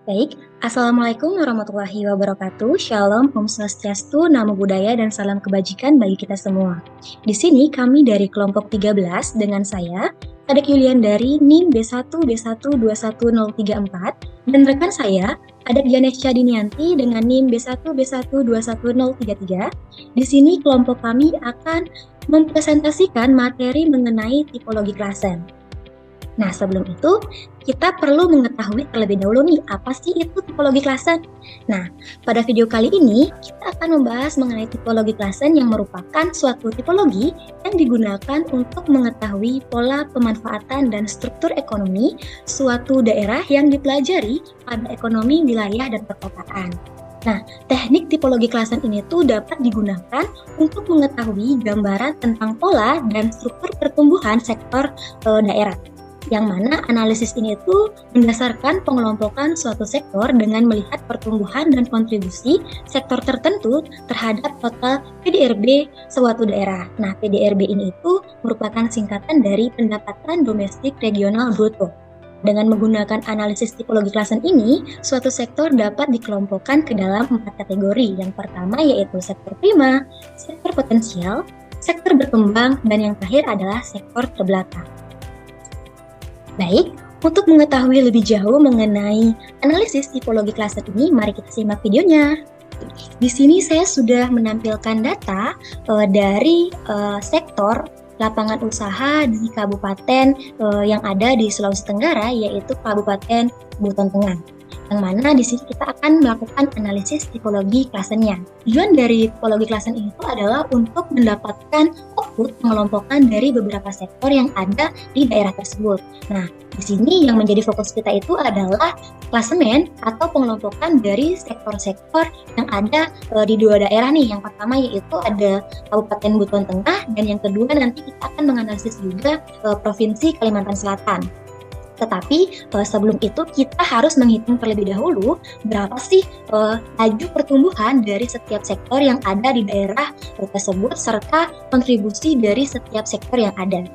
Baik, Assalamualaikum warahmatullahi wabarakatuh. Shalom, Om Swastiastu, Namo Buddhaya, dan salam kebajikan bagi kita semua. Di sini kami dari kelompok 13 dengan saya, Kadek Yulian dari NIM B1B121034, dan rekan saya, Kadek Janesha Dinianti dengan NIM B1B121033. Di sini kelompok kami akan mempresentasikan materi mengenai tipologi klasen. Nah, sebelum itu, kita perlu mengetahui terlebih dahulu nih, apa sih itu tipologi klasen? Nah, pada video kali ini, kita akan membahas mengenai tipologi klasen yang merupakan suatu tipologi yang digunakan untuk mengetahui pola pemanfaatan dan struktur ekonomi suatu daerah yang dipelajari pada ekonomi wilayah dan perkotaan. Nah, teknik tipologi klasen ini tuh dapat digunakan untuk mengetahui gambaran tentang pola dan struktur pertumbuhan sektor daerah, yang mana analisis ini itu mendasarkan pengelompokan suatu sektor dengan melihat pertumbuhan dan kontribusi sektor tertentu terhadap total PDRB suatu daerah. Nah, PDRB ini itu merupakan singkatan dari pendapatan domestik regional bruto. Dengan menggunakan analisis tipologi klasen ini, suatu sektor dapat dikelompokkan ke dalam 4 kategori. Yang pertama yaitu sektor prima, sektor potensial, sektor berkembang, dan yang terakhir adalah sektor terbelakang. Baik, untuk mengetahui lebih jauh mengenai analisis tipologi klaster ini, mari kita simak videonya. Di sini saya sudah menampilkan data dari sektor lapangan usaha di kabupaten yang ada di Sulawesi Tenggara, yaitu Kabupaten Buton Tengah. Yang mana di sini kita akan melakukan analisis tipologi klasennya. Tujuan dari tipologi klasen itu adalah untuk mendapatkan output pengelompokan dari beberapa sektor yang ada di daerah tersebut. Nah, di sini yang menjadi fokus kita itu adalah klasemen atau pengelompokan dari sektor-sektor yang ada di dua daerah nih. Yang pertama yaitu ada Kabupaten Buton Tengah, dan yang kedua nanti kita akan menganalisis juga Provinsi Kalimantan Selatan. Tetapi sebelum itu kita harus menghitung terlebih dahulu berapa sih laju pertumbuhan dari setiap sektor yang ada di daerah tersebut serta kontribusi dari setiap sektor yang ada.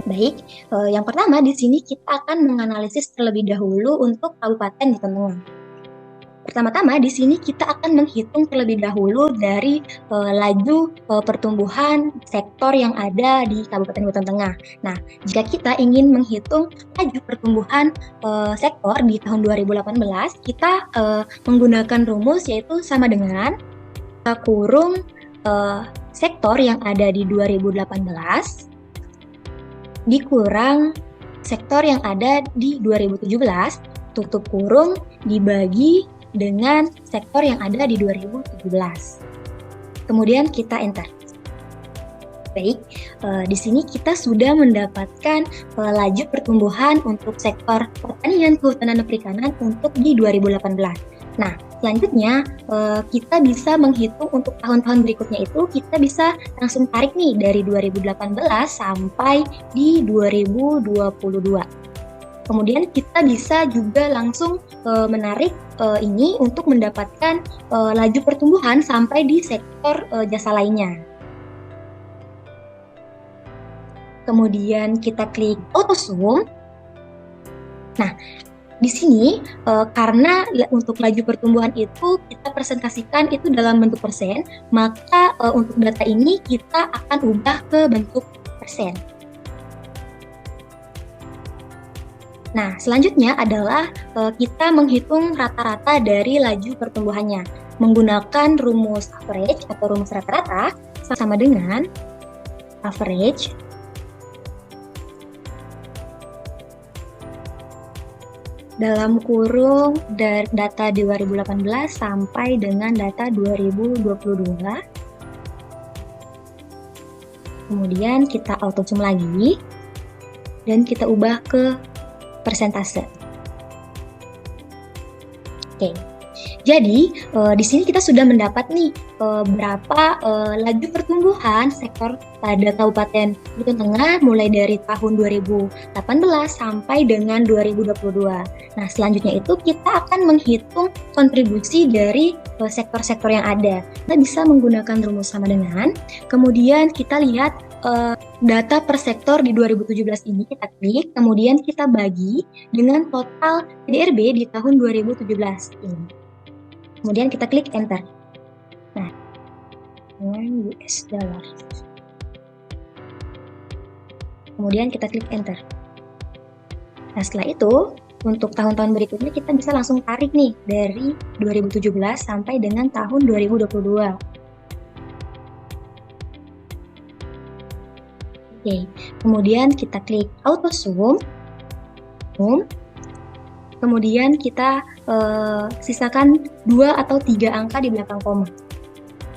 Baik, yang pertama di sini kita akan menganalisis terlebih dahulu untuk Kabupaten Buton Tengah. Pertama-tama di sini kita akan menghitung terlebih dahulu dari laju pertumbuhan sektor yang ada di Kabupaten Buton Tengah. Nah, jika kita ingin menghitung laju pertumbuhan sektor di tahun 2018, kita menggunakan rumus yaitu sama dengan kita kurung sektor yang ada di 2018 dikurang sektor yang ada di 2017, tutup kurung dibagi dengan sektor yang ada di 2017. Kemudian kita enter. Baik, di sini kita sudah mendapatkan laju pertumbuhan untuk sektor pertanian, kehutanan, dan perikanan untuk di 2018. Nah, selanjutnya kita bisa menghitung untuk tahun-tahun berikutnya itu kita bisa langsung tarik nih dari 2018 sampai di 2022. Kemudian kita bisa juga langsung menarik ini untuk mendapatkan laju pertumbuhan sampai di sektor jasa lainnya. Kemudian kita klik auto zoom. Nah, di sini karena untuk laju pertumbuhan itu kita presentasikan itu dalam bentuk persen, maka untuk data ini kita akan ubah ke bentuk persen. Nah, selanjutnya adalah kita menghitung rata-rata dari laju pertumbuhannya. Menggunakan rumus average atau rumus rata-rata sama dengan average dalam kurung dari data 2018 sampai dengan data 2022. Kemudian kita auto zoom lagi dan kita ubah ke persentase. Oke. Jadi di sini kita sudah mendapat nih berapa laju pertumbuhan sektor pada Kabupaten Buton Tengah mulai dari tahun 2018 sampai dengan 2022. Nah, selanjutnya itu kita akan menghitung kontribusi dari sektor-sektor yang ada. Kita bisa menggunakan rumus sama dengan, kemudian kita lihat data per sektor di 2017 ini kita klik, kemudian kita bagi dengan total PDRB di tahun 2017 ini. Kemudian kita klik enter. Nah, US dollar. Kemudian kita klik enter. Nah, setelah itu, untuk tahun-tahun berikutnya kita bisa langsung tarik nih dari 2017 sampai dengan tahun 2022. Oke, kemudian kita klik auto zoom, kemudian kita sisakan 2 atau 3 angka di belakang koma.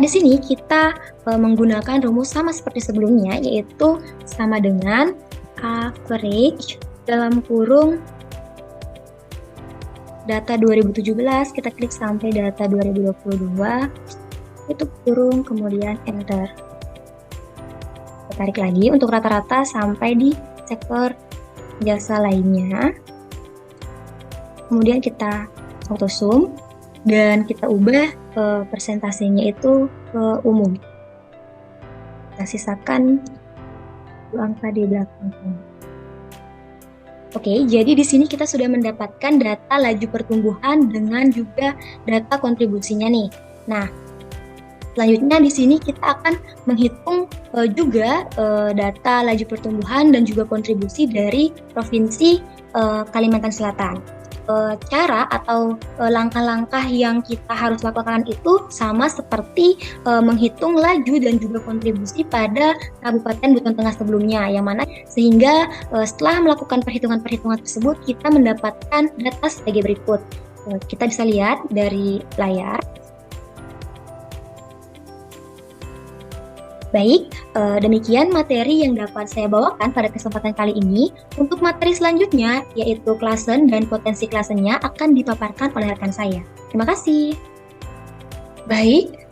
Di sini kita menggunakan rumus sama seperti sebelumnya, yaitu sama dengan average dalam kurung data 2017, kita klik sampai data 2022, itu kurung, kemudian enter. Tarik lagi untuk rata-rata sampai di sektor jasa lainnya. Kemudian kita auto zoom dan kita ubah persentasenya itu ke umum. Kita sisakan 2 angka di belakang. Oke, jadi di sini kita sudah mendapatkan data laju pertumbuhan dengan juga data kontribusinya nih. Nah, selanjutnya di sini kita akan menghitung juga data laju pertumbuhan dan juga kontribusi dari Provinsi Kalimantan Selatan. Cara atau langkah-langkah yang kita harus lakukan itu sama seperti menghitung laju dan juga kontribusi pada Kabupaten Buton Tengah sebelumnya, yang mana sehingga setelah melakukan perhitungan-perhitungan tersebut kita mendapatkan data sebagai berikut. Kita bisa lihat dari layar. Baik, demikian materi yang dapat saya bawakan pada kesempatan kali ini. Untuk materi selanjutnya, yaitu klasen dan potensi klasennya akan dipaparkan oleh rekan saya. Terima kasih. Baik,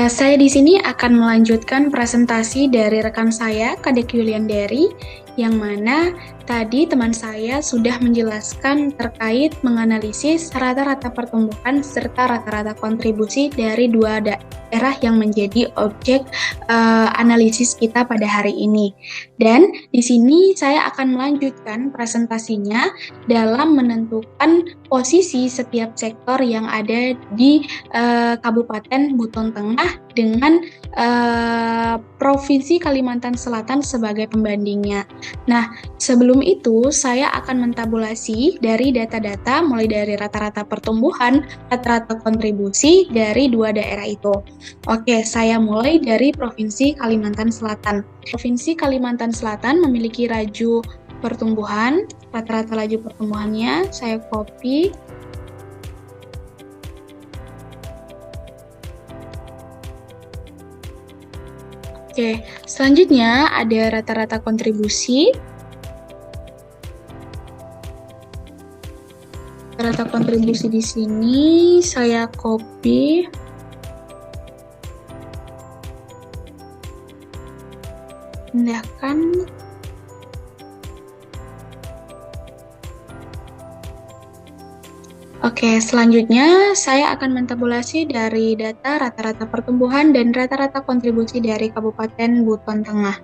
saya di sini akan melanjutkan presentasi dari rekan saya, Kadek Yuliandari, yang mana tadi teman saya sudah menjelaskan terkait menganalisis rata-rata pertumbuhan serta rata-rata kontribusi dari 2 daerah yang menjadi objek analisis kita pada hari ini. Dan di sini saya akan melanjutkan presentasinya dalam menentukan posisi setiap sektor yang ada di Kabupaten Buton Tengah dengan Provinsi Kalimantan Selatan sebagai pembandingnya. Nah, sebelum itu saya akan mentabulasi dari data-data mulai dari rata-rata pertumbuhan, rata-rata kontribusi dari 2 daerah itu. Oke, saya mulai dari Provinsi Kalimantan Selatan. Provinsi Kalimantan Selatan memiliki laju pertumbuhan, rata-rata laju pertumbuhannya saya copy. Oke, selanjutnya ada rata-rata kontribusi. Rata kontribusi di sini saya copy. Pindahkan. Oke, selanjutnya saya akan mentabulasi dari data rata-rata pertumbuhan dan rata-rata kontribusi dari Kabupaten Buton Tengah.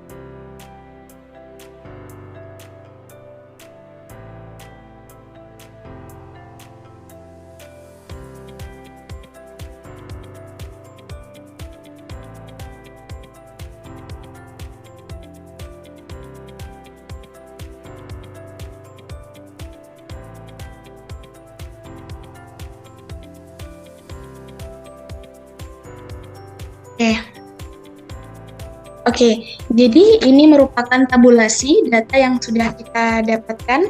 Oke, jadi ini merupakan tabulasi data yang sudah kita dapatkan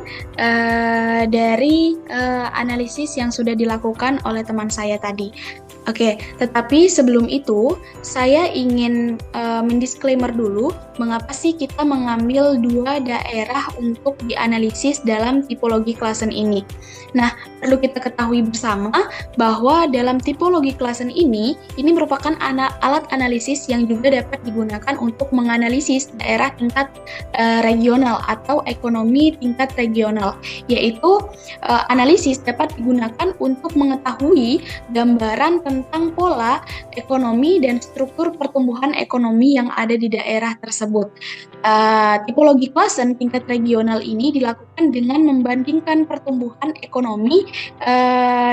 dari analisis yang sudah dilakukan oleh teman saya tadi. Oke, tetapi sebelum itu saya ingin mendisklaimer dulu mengapa sih kita mengambil 2 daerah untuk dianalisis dalam tipologi klasen ini. Nah, perlu kita ketahui bersama bahwa dalam tipologi klasen ini merupakan alat analisis yang juga dapat digunakan untuk menganalisis daerah tingkat regional atau ekonomi tingkat regional, yaitu analisis dapat digunakan untuk mengetahui gambaran tentang pola ekonomi dan struktur pertumbuhan ekonomi yang ada di daerah tersebut. Tipologi klasen tingkat regional ini dilakukan dengan membandingkan pertumbuhan ekonomi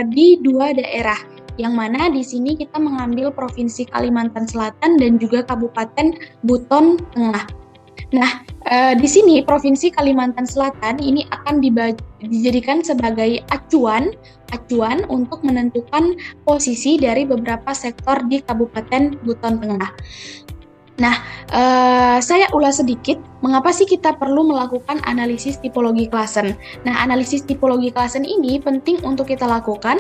di dua daerah, yang mana di sini kita mengambil Provinsi Kalimantan Selatan dan juga Kabupaten Buton Tengah. Nah, di sini Provinsi Kalimantan Selatan ini akan dijadikan sebagai acuan untuk menentukan posisi dari beberapa sektor di Kabupaten Buton Tengah. Nah, saya ulas sedikit mengapa sih kita perlu melakukan analisis tipologi klasen. Nah, analisis tipologi klasen ini penting untuk kita lakukan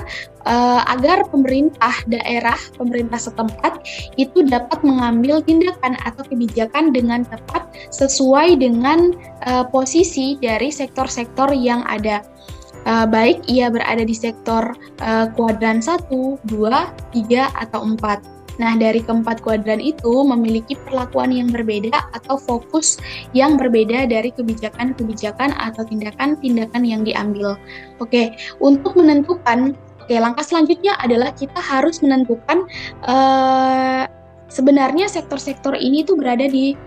agar pemerintah daerah, pemerintah setempat itu dapat mengambil tindakan atau kebijakan dengan tepat sesuai dengan posisi dari sektor-sektor yang ada. Baik ia berada di sektor kuadran 1, 2, 3, atau 4. Nah, dari keempat kuadran itu memiliki perlakuan yang berbeda atau fokus yang berbeda dari kebijakan-kebijakan atau tindakan-tindakan yang diambil. Untuk menentukan, langkah selanjutnya adalah kita harus menentukan sebenarnya sektor-sektor ini tuh berada di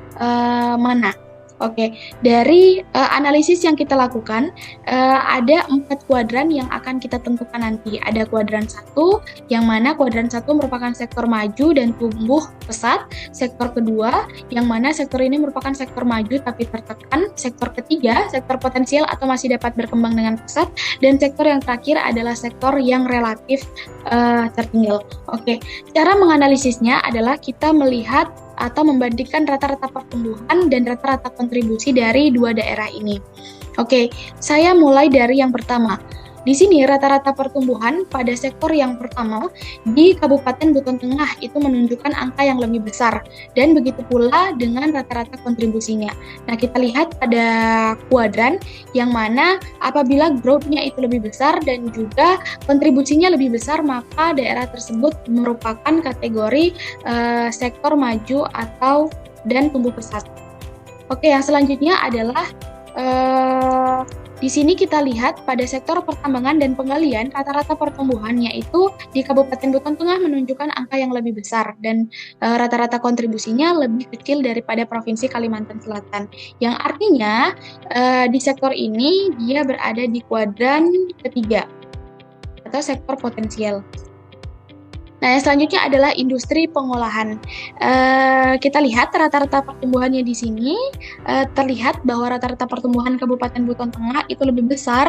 mana. Dari analisis yang kita lakukan, ada 4 kuadran yang akan kita tentukan nanti. Ada kuadran 1, yang mana kuadran 1 merupakan sektor maju dan tumbuh pesat. Sektor kedua, yang mana sektor ini merupakan sektor maju tapi tertekan. Sektor ketiga, sektor potensial atau masih dapat berkembang dengan pesat. Dan sektor yang terakhir adalah sektor yang relatif tertinggal. Cara menganalisisnya adalah kita melihat atau membandingkan rata-rata pertumbuhan dan rata-rata kontribusi dari dua daerah ini. Saya mulai dari yang pertama. Di sini rata-rata pertumbuhan pada sektor yang pertama di Kabupaten Buton Tengah itu menunjukkan angka yang lebih besar, dan begitu pula dengan rata-rata kontribusinya. Nah, kita lihat pada kuadran yang mana apabila growth-nya itu lebih besar dan juga kontribusinya lebih besar, maka daerah tersebut merupakan kategori sektor maju atau dan tumbuh pesat. Yang selanjutnya adalah di sini kita lihat pada sektor pertambangan dan penggalian, rata-rata pertumbuhannya itu di Kabupaten Buton Tengah menunjukkan angka yang lebih besar dan rata-rata kontribusinya lebih kecil daripada Provinsi Kalimantan Selatan. Yang artinya di sektor ini dia berada di kuadran ketiga atau sektor potensial. Nah, yang selanjutnya adalah industri pengolahan. Kita lihat rata-rata pertumbuhannya di sini, terlihat bahwa rata-rata pertumbuhan Kabupaten Buton Tengah itu lebih besar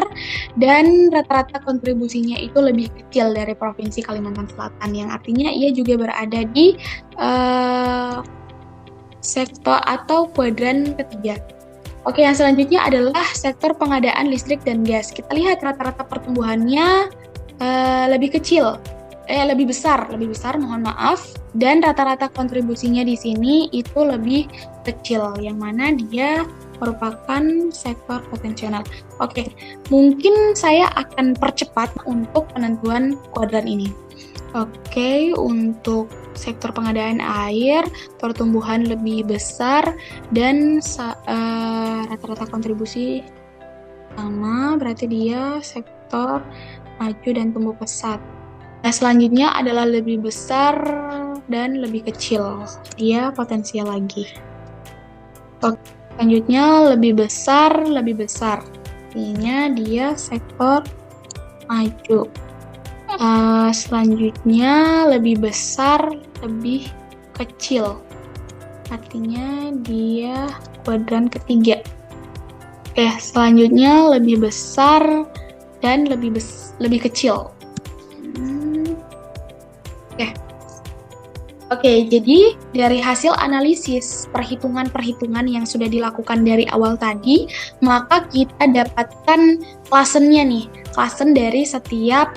dan rata-rata kontribusinya itu lebih kecil dari Provinsi Kalimantan Selatan, yang artinya ia juga berada di sektor atau kuadran ketiga. Yang selanjutnya adalah sektor pengadaan listrik dan gas. Kita lihat rata-rata pertumbuhannya lebih besar, mohon maaf, dan rata-rata kontribusinya di sini itu lebih kecil, yang mana dia merupakan sektor potensial. Mungkin saya akan percepat untuk penentuan kuadran ini. Untuk sektor pengadaan air, pertumbuhan lebih besar dan rata-rata kontribusi sama, berarti dia sektor maju dan tumbuh pesat. Nah, selanjutnya adalah lebih besar dan lebih kecil. Dia potensial lagi. Selanjutnya lebih besar. Artinya dia sektor maju. Selanjutnya lebih besar, lebih kecil. Artinya dia kuadran ketiga. Selanjutnya lebih besar dan lebih kecil. Jadi dari hasil analisis perhitungan-perhitungan yang sudah dilakukan dari awal tadi, maka kita dapatkan klasennya nih, klasen dari setiap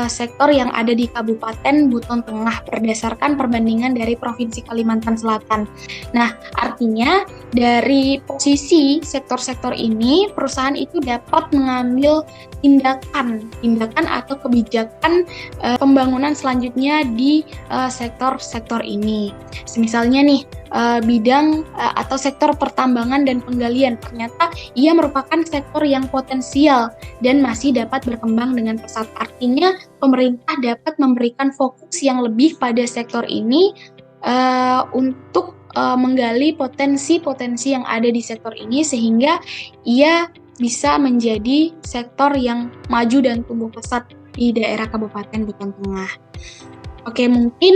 sektor yang ada di Kabupaten Buton Tengah berdasarkan perbandingan dari Provinsi Kalimantan Selatan. Nah, artinya dari posisi sektor-sektor ini, perusahaan itu dapat mengambil tindakan atau kebijakan pembangunan selanjutnya di sektor-sektor ini. Misalnya nih, bidang atau sektor pertambangan dan penggalian, ternyata ia merupakan sektor yang potensial dan masih dapat berkembang dengan pesat. Artinya pemerintah dapat memberikan fokus yang lebih pada sektor ini untuk menggali potensi-potensi yang ada di sektor ini sehingga ia bisa menjadi sektor yang maju dan tumbuh pesat di daerah Kabupaten Buton Tengah. Oke, mungkin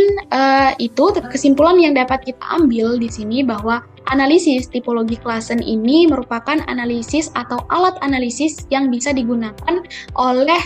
itu kesimpulan yang dapat kita ambil di sini bahwa analisis tipologi klasen ini merupakan analisis atau alat analisis yang bisa digunakan oleh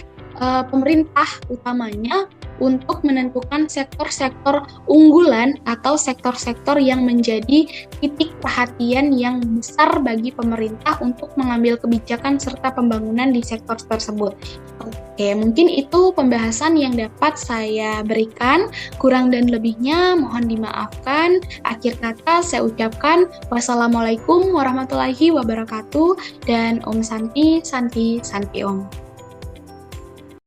pemerintah utamanya untuk menentukan sektor-sektor unggulan atau sektor-sektor yang menjadi titik perhatian yang besar bagi pemerintah untuk mengambil kebijakan serta pembangunan di sektor tersebut. Oke, mungkin itu pembahasan yang dapat saya berikan. Kurang dan lebihnya mohon dimaafkan. Akhir kata saya ucapkan wassalamualaikum warahmatullahi wabarakatuh dan Om Santi, Santi, Santi Om.